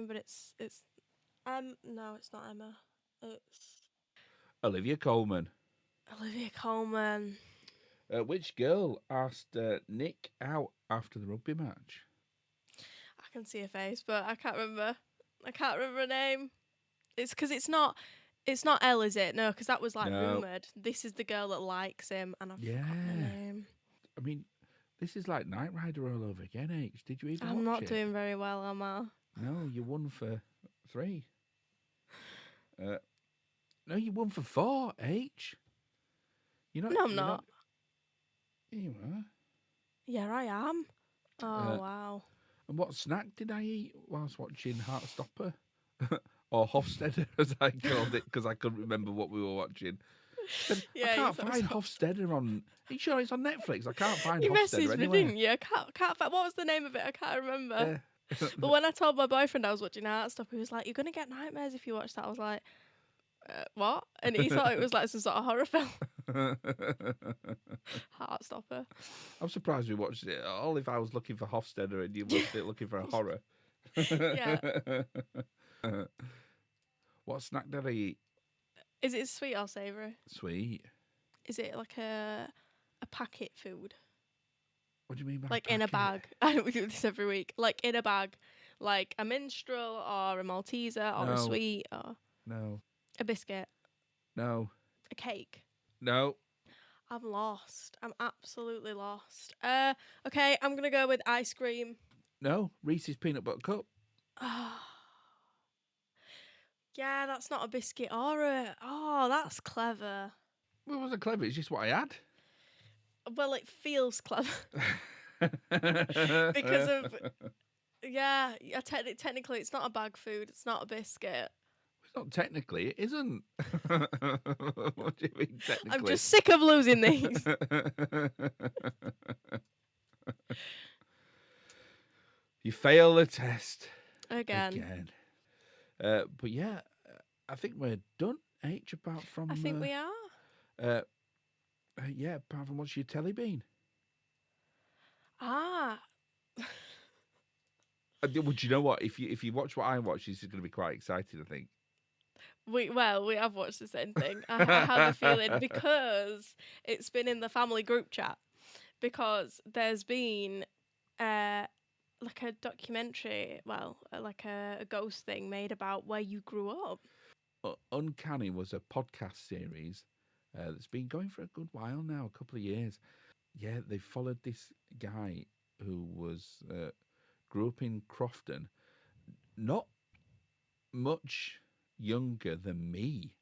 Speaker 2: But it's no, it's not Emma. It's
Speaker 1: Olivia Colman.
Speaker 2: Olivia Colman.
Speaker 1: Which girl asked Nick out after the rugby match?
Speaker 2: I can see her face, but I can't remember. I can't remember her name. It's because it's not Elle, is it? No, because that was like rumoured. This is the girl that likes him, and I've forgotten her name.
Speaker 1: I mean, this is like Knight Rider all over again, H. Did you even
Speaker 2: I'm
Speaker 1: watch
Speaker 2: not
Speaker 1: it?
Speaker 2: doing very well, am I?
Speaker 1: No, you won for 3. No, you won for 4, H.
Speaker 2: No, I'm not.
Speaker 1: You are.
Speaker 2: Yeah, I am. Oh, wow.
Speaker 1: And what snack did I eat whilst watching Heartstopper? Or Hofstadter, as I called it, because I couldn't remember what we were watching. Said,
Speaker 2: Yeah,
Speaker 1: I
Speaker 2: you
Speaker 1: can't
Speaker 2: thought
Speaker 1: find
Speaker 2: so.
Speaker 1: Hofstadter on... Are you sure it's on Netflix? I can't find
Speaker 2: You
Speaker 1: Hofstadter
Speaker 2: messaged me,
Speaker 1: anywhere.
Speaker 2: didn't you? I can't find, what was the name of it? I can't remember.
Speaker 1: Yeah.
Speaker 2: But when I told my boyfriend I was watching Heartstopper, he was like, "You're gonna get nightmares if you watch that." I was like, "What?" And he thought it was like some sort of horror film. Heartstopper.
Speaker 1: I'm surprised we watched it at all if I was looking for Hofstadter and you were looking for a horror.
Speaker 2: Yeah.
Speaker 1: What snack did I eat?
Speaker 2: Is it sweet or savoury?
Speaker 1: Sweet.
Speaker 2: Is it like a packet food?
Speaker 1: What do you mean by
Speaker 2: Like in a
Speaker 1: packet?
Speaker 2: bag? I know we do this every week. Like in a bag, like a minstrel or a Malteser or a
Speaker 1: No.
Speaker 2: sweet or
Speaker 1: No.
Speaker 2: a biscuit,
Speaker 1: No.
Speaker 2: a cake.
Speaker 1: No.
Speaker 2: I'm lost. I'm absolutely lost. Okay, I'm gonna go with ice cream.
Speaker 1: No. Reese's peanut butter cup.
Speaker 2: Yeah, that's not a biscuit or a. Oh, that's clever.
Speaker 1: Well, it wasn't clever. It's just what I had.
Speaker 2: Well, it feels clever because of. Yeah, technically, it's not a bag food. It's not a biscuit.
Speaker 1: It's not technically. It isn't. What do you mean technically?
Speaker 2: I'm just sick of losing these.
Speaker 1: You fail the test
Speaker 2: Again.
Speaker 1: But yeah, I think we're done. H apart from.
Speaker 2: I think we are.
Speaker 1: Yeah, apart from what's your telly been?
Speaker 2: Ah.
Speaker 1: Would you know what? If you watch what I watch, this is going to be quite exciting. I think.
Speaker 2: We have watched the same thing. I have a feeling because it's been in the family group chat. Because there's been like a documentary, like a ghost thing made about where you grew up.
Speaker 1: Uncanny was a podcast series that's been going for a good while now, a couple of years. Yeah, they followed this guy who was grew up in Crofton, not much younger than me.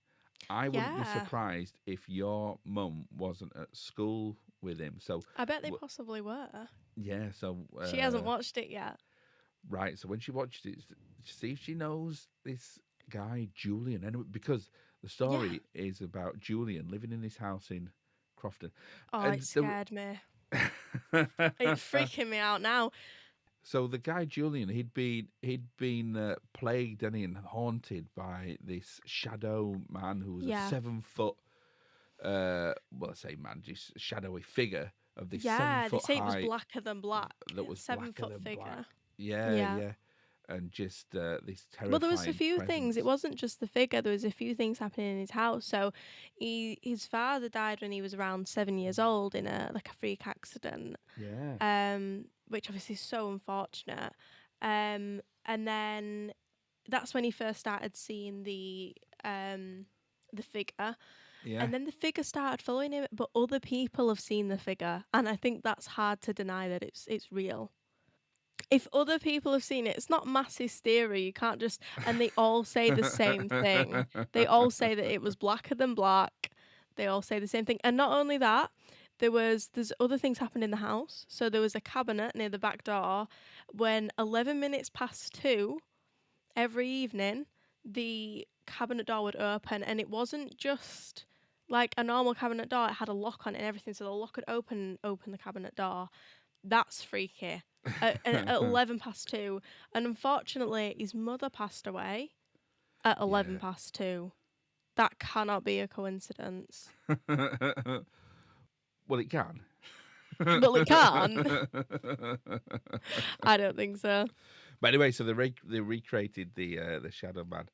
Speaker 1: I wouldn't be surprised if your mum wasn't at school with him. So
Speaker 2: I bet they possibly were.
Speaker 1: Yeah, so
Speaker 2: she hasn't watched it yet.
Speaker 1: Right, so when she watched it, see if she knows this guy Julian. Anyway, because the story is about Julian living in this house in Crofton.
Speaker 2: Oh,
Speaker 1: And
Speaker 2: it scared me. It's freaking me out now.
Speaker 1: So the guy Julian, he'd been plagued and haunted by this shadow man who was a 7 foot, well, I say man, just shadowy figure of this 7 foot
Speaker 2: they say
Speaker 1: high.
Speaker 2: it was blacker than black.
Speaker 1: That was
Speaker 2: 7
Speaker 1: blacker
Speaker 2: foot
Speaker 1: than
Speaker 2: figure.
Speaker 1: black. Yeah. And just this terrifying.
Speaker 2: Well, there was a few things. It
Speaker 1: presence.
Speaker 2: wasn't just the figure. There was a few things happening in his house. So, his father died when he was around 7 years old in a freak accident.
Speaker 1: Yeah.
Speaker 2: Which obviously is so unfortunate. And then that's when he first started seeing the figure.
Speaker 1: Yeah.
Speaker 2: And then the figure started following him, but other people have seen the figure, and I think that's hard to deny that it's real. If other people have seen it, it's not mass hysteria. You can't just... And they all say the same thing. They all say that it was blacker than black. They all say the same thing. And not only that, there's other things happened in the house. So there was a cabinet near the back door. When 11 minutes past 2, every evening, the cabinet door would open. And it wasn't just like a normal cabinet door. It had a lock on it and everything. So the lock would open the cabinet door. That's freaky. At 11 past 2. And unfortunately, his mother passed away at 11 past 2. That cannot be a coincidence.
Speaker 1: Well, it can.
Speaker 2: Well, it can. I don't think so.
Speaker 1: But anyway, so they recreated the Shadow Man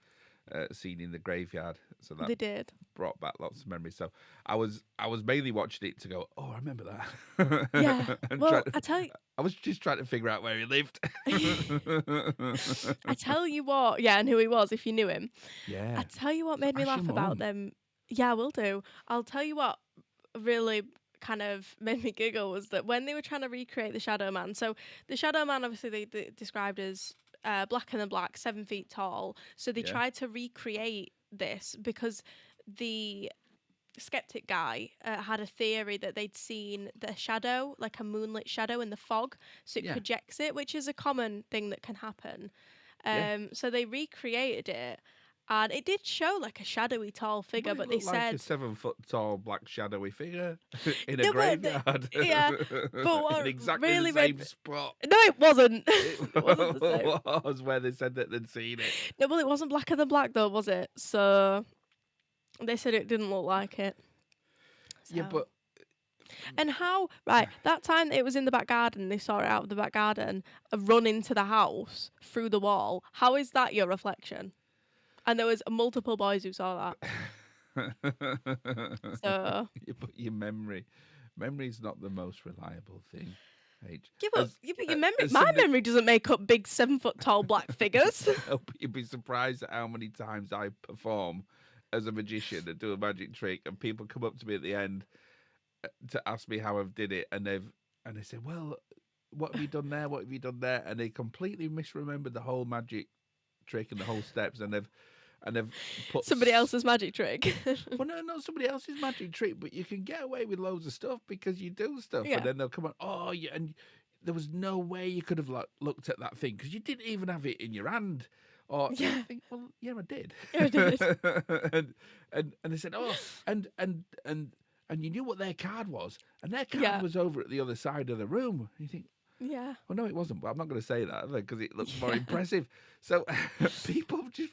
Speaker 1: scene in the graveyard. So that
Speaker 2: They did.
Speaker 1: brought back lots of memories. So I was mainly watching it to go, oh, I remember that.
Speaker 2: Yeah. Well, I tell you.
Speaker 1: I was just trying to figure out where he lived.
Speaker 2: I tell you what. Yeah, and who he was, if you knew him.
Speaker 1: Yeah.
Speaker 2: I tell you what made me laugh about them. Yeah, I will do. I'll tell you what really kind of made me giggle was that when they were trying to recreate the Shadow Man. So the Shadow Man, obviously, they described as blacker than black, 7 feet tall. So they tried to recreate this because the skeptic guy had a theory that they'd seen the shadow, like a moonlit shadow in the fog, so it
Speaker 1: Yeah.
Speaker 2: projects it, which is a common thing that can happen.
Speaker 1: Yeah.
Speaker 2: So they recreated it, and it did show like a shadowy tall figure, but
Speaker 1: it
Speaker 2: they
Speaker 1: looked like a
Speaker 2: said
Speaker 1: 7-foot tall black shadowy figure in a
Speaker 2: No, but they-
Speaker 1: graveyard.
Speaker 2: yeah, but what
Speaker 1: in exactly
Speaker 2: really
Speaker 1: the same
Speaker 2: made-
Speaker 1: spot.
Speaker 2: no, it wasn't.
Speaker 1: It
Speaker 2: It wasn't the same.
Speaker 1: was where they said that they'd seen it.
Speaker 2: No, well, it wasn't blacker than black though, was it? So they said it didn't look like it.
Speaker 1: Yeah,
Speaker 2: So-
Speaker 1: but
Speaker 2: And how, right, that time it was in the back garden, they saw it out of the back garden, run into the house through the wall. How is that your reflection? And there was multiple boys who saw that. So,
Speaker 1: Yeah, but your memory's not the most reliable thing. H.
Speaker 2: yeah, but,
Speaker 1: As-
Speaker 2: your
Speaker 1: as
Speaker 2: memory, my
Speaker 1: somebody-
Speaker 2: memory doesn't make up big 7-foot tall black figures.
Speaker 1: Oh, but you'd be surprised at how many times I perform as a magician and do a magic trick, and people come up to me at the end to ask me how I've did it, and they say, "Well, what have you done there? What have you done there?" And they completely misremembered the whole magic trick and the whole steps, and they've put
Speaker 2: Somebody else's magic trick.
Speaker 1: Well, no, not somebody else's magic trick, but you can get away with loads of stuff because you do stuff,
Speaker 2: Yeah.
Speaker 1: and then they'll come on. Oh, yeah, and there was no way you could have looked at that thing because you didn't even have it in your hand. Or
Speaker 2: Yeah.
Speaker 1: I think, well, yeah, I did.
Speaker 2: Yeah, I did.
Speaker 1: and they said, oh, and you knew what their card was, and their card
Speaker 2: Yeah.
Speaker 1: was over at the other side of the room. And you think,
Speaker 2: Yeah.
Speaker 1: well, no, it wasn't. But I'm not going to say that because it looks more impressive. So people just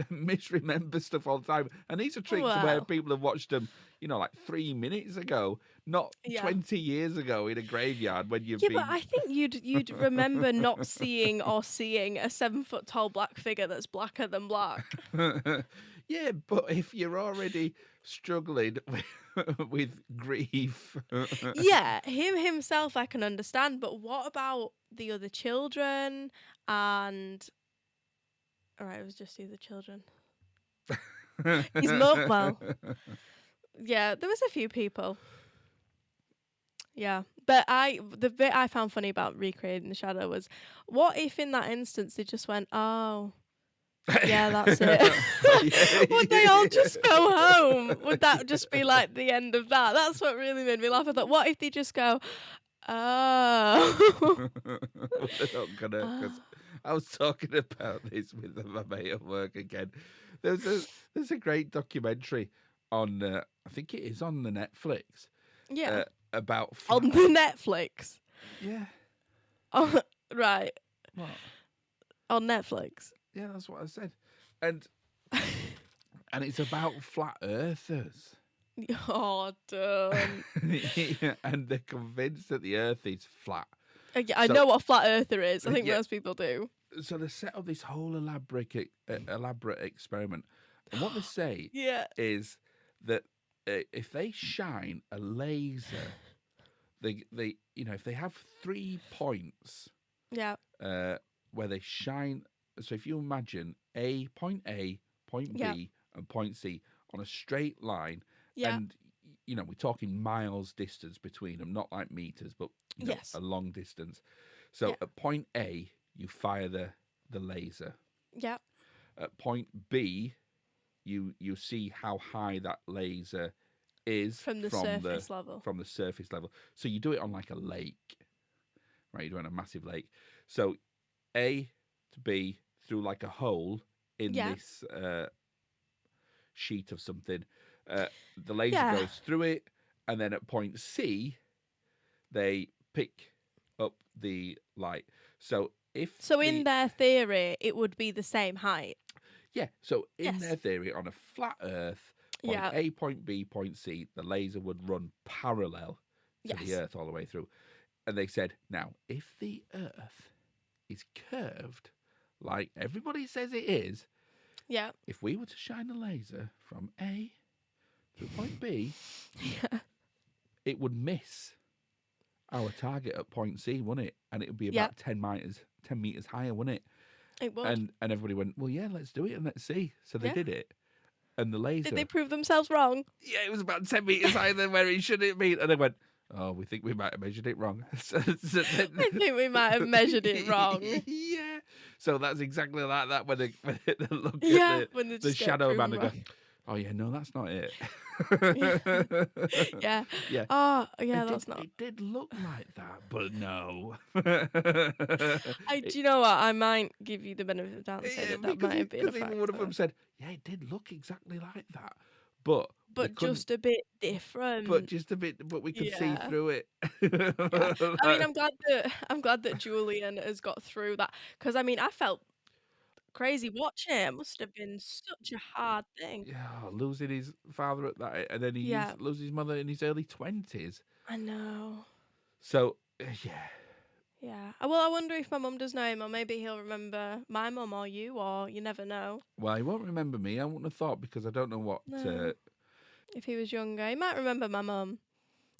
Speaker 1: misremember stuff all the time, and these are tricks where
Speaker 2: Wow.
Speaker 1: people have watched them, like 3 minutes ago, not
Speaker 2: Yeah.
Speaker 1: 20 years ago in a graveyard when you've
Speaker 2: Yeah,
Speaker 1: been.
Speaker 2: but I think you'd remember not seeing or seeing a 7-foot tall black figure that's blacker than black.
Speaker 1: Yeah, but if you're already struggling with grief,
Speaker 2: Yeah, him himself I can understand, but what about the other children and... Alright, it was just the other children. His mum, well, yeah, there was a few people. Yeah, but the bit I found funny about recreating the shadow was, what if in that instance they just went, oh, yeah, that's it. Would they all just go home? Would that just be like the end of that? That's what really made me laugh. I thought, what if they just go, oh.
Speaker 1: They're not gonna, 'cause I was talking about this with my mate at work again. There's a great documentary on, I think it is on the Netflix.
Speaker 2: Yeah.
Speaker 1: About
Speaker 2: On the Netflix.
Speaker 1: Yeah.
Speaker 2: Oh, right.
Speaker 1: What?
Speaker 2: On Netflix.
Speaker 1: Yeah, that's what I said. And it's about flat earthers.
Speaker 2: Oh, don't.
Speaker 1: And they're convinced that the earth is flat.
Speaker 2: Yeah, I
Speaker 1: So-
Speaker 2: know what a flat earther is. I think
Speaker 1: Yeah.
Speaker 2: most people do.
Speaker 1: So they set up this whole elaborate experiment. And what they say
Speaker 2: Yeah.
Speaker 1: is that if they shine a laser, they if they have 3 points
Speaker 2: Yeah.
Speaker 1: where they shine. So if you imagine point A, point
Speaker 2: Yeah.
Speaker 1: B, and point C on a straight line,
Speaker 2: Yeah.
Speaker 1: and we're talking miles distance between them, not like meters, but
Speaker 2: Yes.
Speaker 1: a long distance. So
Speaker 2: Yeah.
Speaker 1: at point A, you fire the laser.
Speaker 2: Yeah.
Speaker 1: At point B, you see how high that laser is
Speaker 2: From the surface level.
Speaker 1: From the surface level. So you do it on like a lake, right? You're doing a massive lake. So A to B through like a hole in
Speaker 2: Yeah.
Speaker 1: this sheet of something. The laser
Speaker 2: Yeah.
Speaker 1: goes through it, and then at point C, they pick up the light. So
Speaker 2: In their theory, it would be the same height.
Speaker 1: yeah, so in
Speaker 2: Yes.
Speaker 1: their theory, on a flat Earth, point
Speaker 2: Yeah.
Speaker 1: A, point B, point C, the laser would run parallel to the
Speaker 2: Yes.
Speaker 1: Earth all the way through. And they said, now, if the Earth is curved, like everybody says it is,
Speaker 2: Yeah.
Speaker 1: if we were to shine a laser from A to point B,
Speaker 2: Yeah.
Speaker 1: it would miss our target at point C, wouldn't it? And it would be
Speaker 2: Yeah.
Speaker 1: about 10 meters higher, wouldn't it?
Speaker 2: It would.
Speaker 1: And everybody went, well, yeah, let's do it and let's see. So they
Speaker 2: Yeah.
Speaker 1: did it. And the laser,
Speaker 2: Did they prove themselves wrong?
Speaker 1: yeah, it was about 10 meters higher than where it should have been. And they went, oh, we think we might have measured it wrong. So then,
Speaker 2: I think we might have measured it wrong.
Speaker 1: Yeah. So that's exactly like that when they look
Speaker 2: Yeah,
Speaker 1: at
Speaker 2: when they
Speaker 1: the
Speaker 2: just get
Speaker 1: shadow man
Speaker 2: proven
Speaker 1: and go,
Speaker 2: wrong.
Speaker 1: Oh yeah, no, that's not it.
Speaker 2: Yeah.
Speaker 1: Yeah.
Speaker 2: Oh, yeah,
Speaker 1: It
Speaker 2: that's
Speaker 1: did,
Speaker 2: not.
Speaker 1: it did look like that, but no.
Speaker 2: Do you know what? I might give you the benefit of the doubt and say that might have been a
Speaker 1: Because even one of them
Speaker 2: factor.
Speaker 1: said, yeah, it did look exactly like that, but we
Speaker 2: But
Speaker 1: couldn't.
Speaker 2: just a bit different.
Speaker 1: But just a bit, but we could see
Speaker 2: Yeah.
Speaker 1: through it.
Speaker 2: Yeah. I mean, I'm glad that Julian has got through that, because I mean, I felt crazy watching it. It must have been such a hard thing.
Speaker 1: Yeah, losing his father at that, and then he
Speaker 2: Yeah.
Speaker 1: loses his mother in his early 20s.
Speaker 2: I know.
Speaker 1: So yeah,
Speaker 2: Yeah. Well, I wonder if my mum does know him, or maybe he'll remember my mum or you, or you never know.
Speaker 1: well, he won't remember me. I wouldn't have thought, because I don't know what.
Speaker 2: No. If he was younger, he might remember my mum.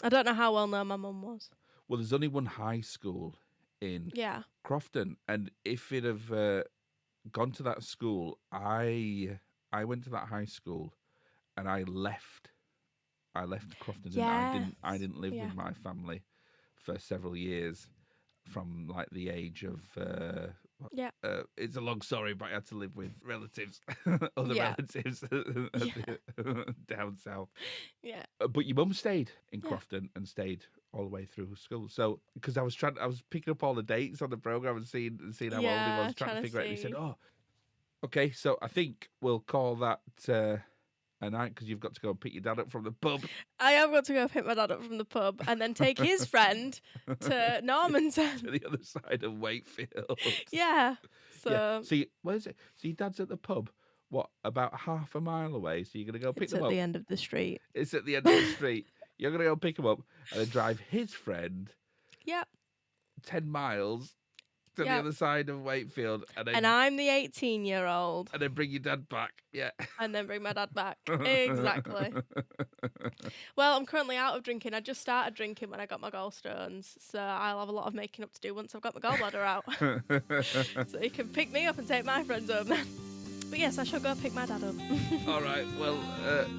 Speaker 2: I don't know how well known my mum was.
Speaker 1: Well, there's only one high school in
Speaker 2: Yeah.
Speaker 1: Crofton, and if it have gone to that school, I went to that high school, and I left Crofton, and I didn't live
Speaker 2: Yeah.
Speaker 1: with my family for several years, from like the age of
Speaker 2: Yeah.
Speaker 1: it's a long story, but I had to live with relatives, other
Speaker 2: Yeah.
Speaker 1: relatives down south.
Speaker 2: Yeah.
Speaker 1: But your mum stayed in
Speaker 2: Yeah.
Speaker 1: Crofton and stayed all the way through school. So because I was picking up all the dates on the program and seeing how old he
Speaker 2: Yeah,
Speaker 1: was, trying to figure out. And he said,
Speaker 2: see.
Speaker 1: "Oh, okay, so I think we'll call that a night, because you've got to go and pick your dad up from the pub."
Speaker 2: I have got to go pick my dad up from the pub and then take his friend to Normanton.
Speaker 1: To the other side of Wakefield.
Speaker 2: Yeah. So
Speaker 1: Yeah. So where is it? So your dad's at the pub. What, about half a mile away? So you're gonna go pick
Speaker 2: it's
Speaker 1: them
Speaker 2: at
Speaker 1: up.
Speaker 2: the end of the street.
Speaker 1: It's at the end of the street. You're gonna go pick him up and then drive his friend
Speaker 2: Yep.
Speaker 1: 10 miles to the
Speaker 2: Yep.
Speaker 1: other side of Wakefield, and
Speaker 2: And I'm the 18-year-old.
Speaker 1: then bring your dad back. Yeah.
Speaker 2: And then bring my dad back. Exactly. Well, I'm currently out of drinking. I just started drinking when I got my gallstones, so I'll have a lot of making up to do once I've got my gallbladder out. So you can pick me up and take my friends home then. But yes, I shall go pick my dad up.
Speaker 1: All right. Well,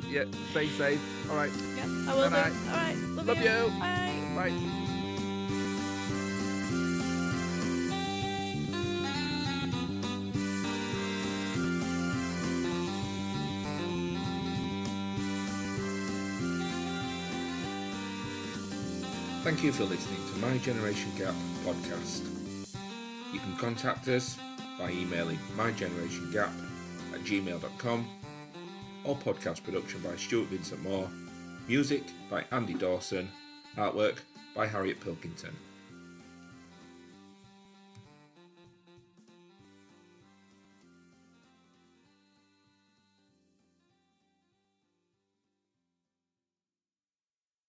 Speaker 1: yeah. Stay safe. All right.
Speaker 2: Yep, I will do.
Speaker 1: Night.
Speaker 2: All right.
Speaker 1: Love you.
Speaker 2: Bye.
Speaker 1: Bye.
Speaker 3: Thank you for listening to My Generation Gap podcast. You can contact us by emailing mygenerationgap@gmail.com, or podcast production by Stuart Vincent Moore, music by Andy Dawson, artwork by Harriet Pilkington.